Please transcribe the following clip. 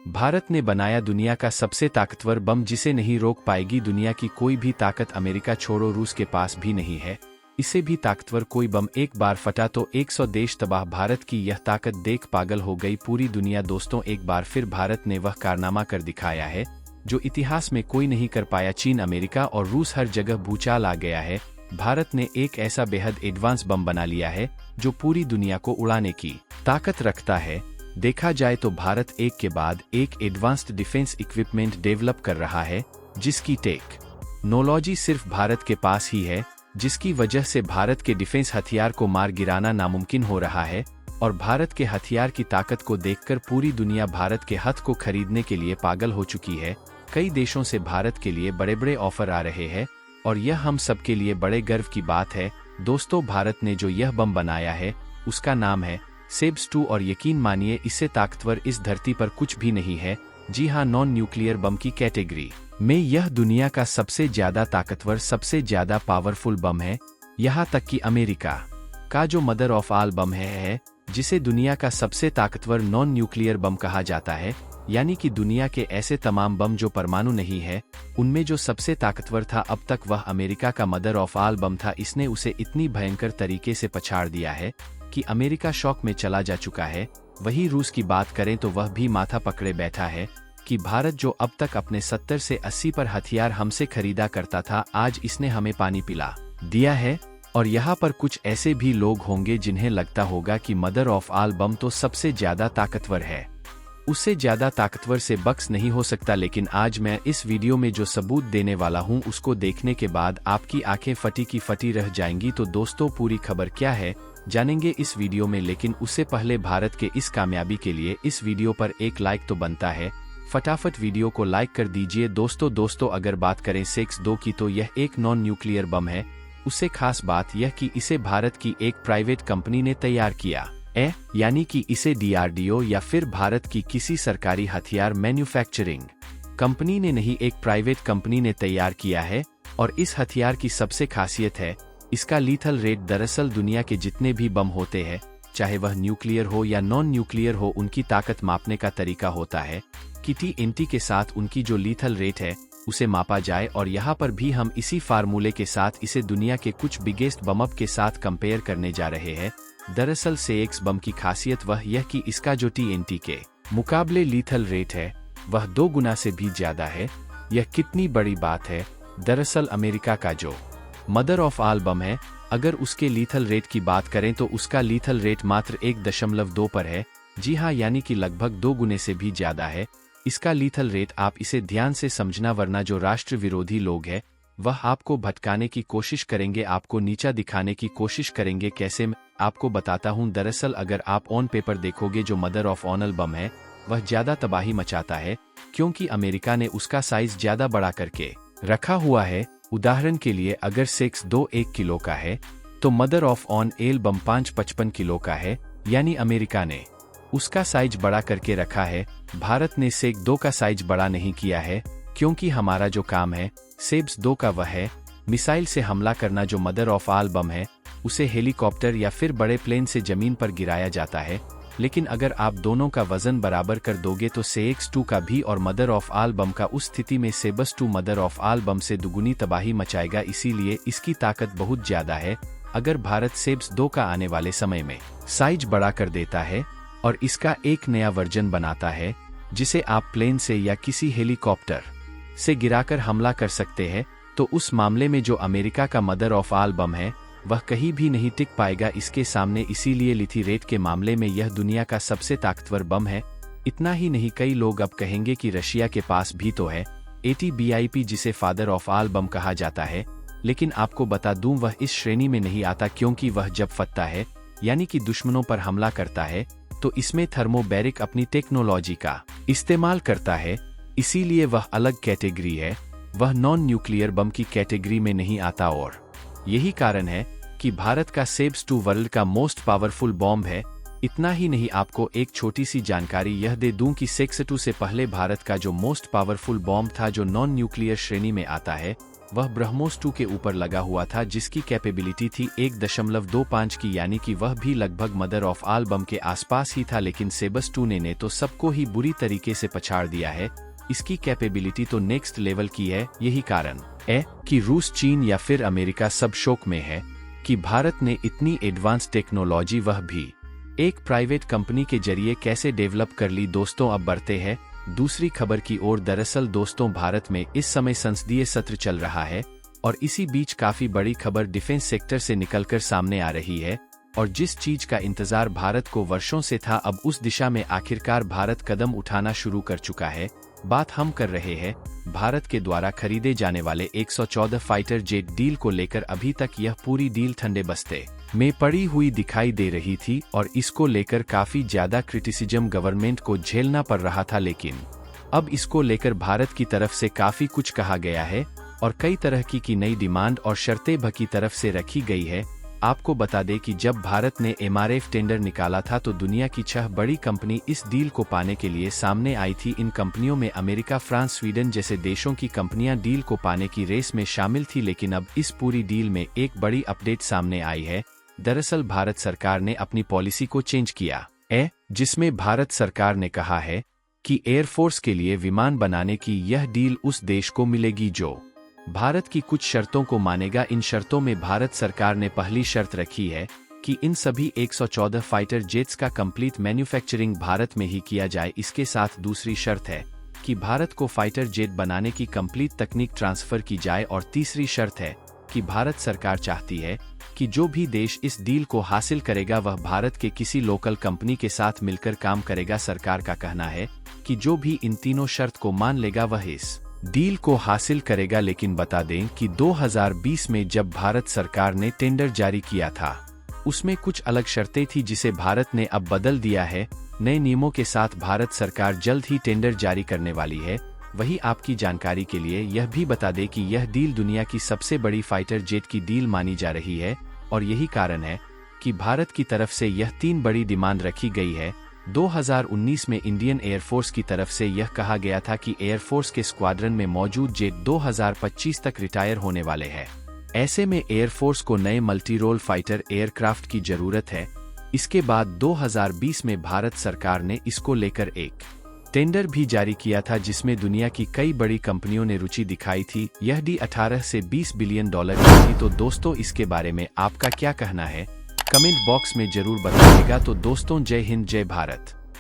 भारत ने बनाया दुनिया का सबसे ताकतवर बम जिसे नहीं रोक पाएगी दुनिया की कोई भी ताकत। अमेरिका छोड़ो रूस के पास भी नहीं है इससे भी ताकतवर कोई बम। एक बार फटा तो 100 देश तबाह। भारत की यह ताकत देख पागल हो गई पूरी दुनिया। दोस्तों, एक बार फिर भारत ने वह कारनामा कर दिखाया है जो इतिहास में कोई नहीं कर पाया। चीन, अमेरिका और रूस हर जगह भूचाल आ गया है। भारत ने एक ऐसा बेहद एडवांस बम बना लिया है जो पूरी दुनिया को उड़ाने की ताकत रखता है। देखा जाए तो भारत एक के बाद एक एडवांस्ड डिफेंस इक्विपमेंट डेवलप कर रहा है जिसकी टेक्नोलॉजी सिर्फ भारत के पास ही है, जिसकी वजह से भारत के डिफेंस हथियार को मार गिराना नामुमकिन हो रहा है। और भारत के हथियार की ताकत को देखकर पूरी दुनिया भारत के हथ को खरीदने के लिए पागल हो चुकी है। कई देशों से भारत के लिए बड़े बड़े ऑफर आ रहे हैं और यह हम सब के लिए बड़े गर्व की बात है। दोस्तों, भारत ने जो यह बम बनाया है उसका नाम है सेब्स 2 और यकीन मानिए इससे ताकतवर इस धरती पर कुछ भी नहीं है। जी हाँ, नॉन न्यूक्लियर बम की कैटेगरी में यह दुनिया का सबसे ज्यादा ताकतवर, सबसे ज्यादा पावरफुल बम है। यहाँ तक कि अमेरिका का जो मदर ऑफ ऑल बम है जिसे दुनिया का सबसे ताकतवर नॉन न्यूक्लियर बम कहा जाता है, यानी कि दुनिया के ऐसे तमाम बम जो परमाणु नहीं है उनमें जो सबसे ताकतवर था अब तक वह अमेरिका का मदर ऑफ ऑल बम था। इसने उसे इतनी भयंकर तरीके से पछाड़ दिया है कि अमेरिका शॉक में चला जा चुका है। वही रूस की बात करें तो वह भी माथा पकड़े बैठा है कि भारत जो अब तक अपने 70 से 80 पर हथियार हमसे खरीदा करता था, आज इसने हमें पानी पिला दिया है। और यहाँ पर कुछ ऐसे भी लोग होंगे जिन्हें लगता होगा कि मदर ऑफ ऑल बम तो सबसे ज्यादा ताकतवर है, उससे ज्यादा ताकतवर से बक्स नहीं हो सकता। लेकिन आज मैं इस वीडियो में जो सबूत देने वाला हूँ उसको देखने के बाद आपकी आंखें फटी की फटी रह जाएंगी। तो दोस्तों, पूरी खबर क्या है जानेंगे इस वीडियो में, लेकिन उससे पहले भारत के इस कामयाबी के लिए इस वीडियो पर एक लाइक तो बनता है। फटाफट वीडियो को लाइक कर दीजिए। दोस्तों अगर बात करें सेक्स 2 की तो यह एक नॉन न्यूक्लियर बम है। उससे खास बात यह कि इसे भारत की एक प्राइवेट कंपनी ने तैयार किया है, यानी कि इसे डीआरडीओ या फिर भारत की किसी सरकारी हथियार मैन्युफैक्चरिंग कंपनी ने नहीं, एक प्राइवेट कंपनी ने तैयार किया है। और इस हथियार की सबसे खासियत है इसका लीथल रेट। दरअसल दुनिया के जितने भी बम होते हैं, चाहे वह न्यूक्लियर हो या नॉन न्यूक्लियर हो, उनकी ताकत मापने का तरीका होता है कि TNT के साथ उनकी जो लीथल रेट है उसे मापा जाए। और यहाँ पर भी हम इसी फार्मूले के साथ इसे दुनिया के कुछ बिगेस्ट बम के साथ कंपेयर करने जा रहे हैं। दरअसल सेक्स बम की खासियत वह यह कि इसका जो TNT के मुकाबले लीथल रेट है वह 2 गुना से भी ज्यादा है। यह कितनी बड़ी बात है। दरअसल अमेरिका का जो मदर ऑफ ऑल बम है, अगर उसके लीथल रेट की बात करें तो उसका लीथल रेट मात्र 1.2 पर है। जी हाँ, यानी कि लगभग 2 गुने से भी ज्यादा है इसका लीथल रेट। आप इसे ध्यान से समझना, वरना जो राष्ट्र विरोधी लोग हैं वह आपको भटकाने की कोशिश करेंगे, आपको नीचा दिखाने की कोशिश करेंगे। कैसे, मैं आपको बताता हूँ। दरअसल अगर आप ऑन पेपर देखोगे जो मदर ऑफ ऑल बम है वह ज्यादा तबाही मचाता है क्योंकि अमेरिका ने उसका साइज ज्यादा बड़ा करके रखा हुआ है। उदाहरण के लिए अगर सेक्स 2 1 किलो का है तो mother of on L bomb 555 kilo का है, यानी अमेरिका ने उसका साइज बड़ा करके रखा है। भारत ने सेक 2 का साइज बड़ा नहीं किया है क्योंकि हमारा जो काम है सेब्स 2 का वह है मिसाइल से हमला करना। जो मदर ऑफ ऑल बम है उसे हेलीकॉप्टर या फिर बड़े प्लेन से जमीन पर गिराया जाता है। लेकिन अगर आप दोनों का वजन बराबर कर दोगे तो सेक्स 2 का भी और मदर ऑफ ऑल बम का उस स्थिति में सेब्स 2 मदर ऑफ ऑल बम से दुगुनी तबाही मचाएगा। इसीलिए इसकी ताकत बहुत ज्यादा है। अगर भारत सेब्स 2 का आने वाले समय में साइज बड़ा कर देता है और इसका एक नया वर्जन बनाता है जिसे आप प्लेन से या किसी हेलीकॉप्टर से गिराकर हमला कर सकते हैं, तो उस मामले में जो अमेरिका का मदर ऑफ ऑल बम है वह कहीं भी नहीं टिक पाएगा इसके सामने। इसीलिए लीथल रेट के मामले में यह दुनिया का सबसे ताकतवर बम है। इतना ही नहीं, कई लोग अब कहेंगे कि रशिया के पास भी तो है ATBIP जिसे फादर ऑफ ऑल बम कहा जाता है, लेकिन आपको बता दूं वह इस श्रेणी में नहीं आता क्योंकि वह जब फटता है यानी कि दुश्मनों पर हमला करता है तो इसमें थर्मोबैरिक अपनी टेक्नोलॉजी का इस्तेमाल करता है, इसीलिए वह अलग कैटेगरी है, वह नॉन न्यूक्लियर बम की कैटेगरी में नहीं आता। और यही कारण है कि भारत का सेब्स 2 वर्ल्ड का मोस्ट पावरफुल बॉम्ब है। इतना ही नहीं, आपको एक छोटी सी जानकारी यह दे दूं कि सेक्स 2 से पहले भारत का जो मोस्ट पावरफुल बॉम्ब था जो नॉन न्यूक्लियर श्रेणी में आता है वह ब्रह्मोस 2 के ऊपर लगा हुआ था, जिसकी कैपेबिलिटी थी 1.25 की, यानी कि वह भी लगभग मदर ऑफ ऑल बम के आसपास ही था। लेकिन सेबस 2 ने तो सबको ही बुरी तरीके से पछाड़ दिया है। इसकी कैपेबिलिटी तो नेक्स्ट लेवल की है। यही कारण है कि रूस, चीन या फिर अमेरिका सब शौक में है कि भारत ने इतनी एडवांस टेक्नोलॉजी, वह भी एक प्राइवेट कंपनी के जरिए, कैसे डेवलप कर ली। दोस्तों, अब बढ़ते हैं दूसरी खबर की ओर। दरअसल दोस्तों, भारत में इस समय संसदीय सत्र चल रहा है और इसी बीच काफी बड़ी खबर डिफेंस सेक्टर से निकलकर सामने आ रही है। और जिस चीज का इंतजार भारत को वर्षों से था, अब उस दिशा में आखिरकार भारत कदम उठाना शुरू कर चुका है। बात हम कर रहे हैं भारत के द्वारा खरीदे जाने वाले 114 फाइटर जेट डील को लेकर। अभी तक यह पूरी डील ठंडे बस्ते में पड़ी हुई दिखाई दे रही थी और इसको लेकर काफी ज्यादा क्रिटिसिज्म गवर्नमेंट को झेलना पड़ रहा था। लेकिन अब इसको लेकर भारत की तरफ से काफी कुछ कहा गया है और कई तरह की नई डिमांड और शर्तें भी की तरफ से रखी गई है। आपको बता दें कि जब भारत ने एमआरएफ टेंडर निकाला था तो दुनिया की 6 बड़ी कंपनी इस डील को पाने के लिए सामने आई थी। इन कंपनियों में अमेरिका, फ्रांस, स्वीडन जैसे देशों की कंपनियां डील को पाने की रेस में शामिल थी। लेकिन अब इस पूरी डील में एक बड़ी अपडेट सामने आई है। दरअसल भारत सरकार ने अपनी पॉलिसी को चेंज किया है, जिसमें भारत सरकार ने कहा है कि एयरफोर्स के लिए विमान बनाने की यह डील उस देश को मिलेगी जो भारत की कुछ शर्तों को मानेगा। इन शर्तों में भारत सरकार ने पहली शर्त रखी है कि इन सभी 114 फाइटर जेट्स का कंप्लीट मैन्युफैक्चरिंग भारत में ही किया जाए। इसके साथ दूसरी शर्त है कि भारत को फाइटर जेट बनाने की कंप्लीट तकनीक ट्रांसफर की जाए। और तीसरी शर्त है कि भारत सरकार चाहती है कि जो भी देश इस डील को हासिल करेगा वह भारत के किसी लोकल कंपनी के साथ मिलकर काम करेगा। सरकार का कहना है कि जो भी इन तीनों शर्त को मान लेगा वह इस डील को हासिल करेगा। लेकिन बता दें कि 2020 में जब भारत सरकार ने टेंडर जारी किया था उसमें कुछ अलग शर्तें थी, जिसे भारत ने अब बदल दिया है। नए नियमों के साथ भारत सरकार जल्द ही टेंडर जारी करने वाली है। वही आपकी जानकारी के लिए यह भी बता दें कि यह डील दुनिया की सबसे बड़ी फाइटर जेट की डील मानी जा रही है और यही कारण है कि भारत की तरफ से यह 3 बड़ी डिमांड रखी गई है। 2019 में इंडियन एयरफोर्स की तरफ से यह कहा गया था कि एयरफोर्स के स्क्वाड्रन में मौजूद जेट 2025 तक रिटायर होने वाले हैं। ऐसे में एयरफोर्स को नए मल्टी रोल फाइटर एयरक्राफ्ट की जरूरत है। इसके बाद 2020 में भारत सरकार ने इसको लेकर एक टेंडर भी जारी किया था, जिसमें दुनिया की कई बड़ी कंपनियों ने रुचि दिखाई थी। यह डी 18 से 20 बिलियन डॉलर की थी। तो दोस्तों, इसके बारे में आपका क्या कहना है, कमेंट बॉक्स में जरूर बताइएगा। तो दोस्तों, जय हिंद, जय भारत।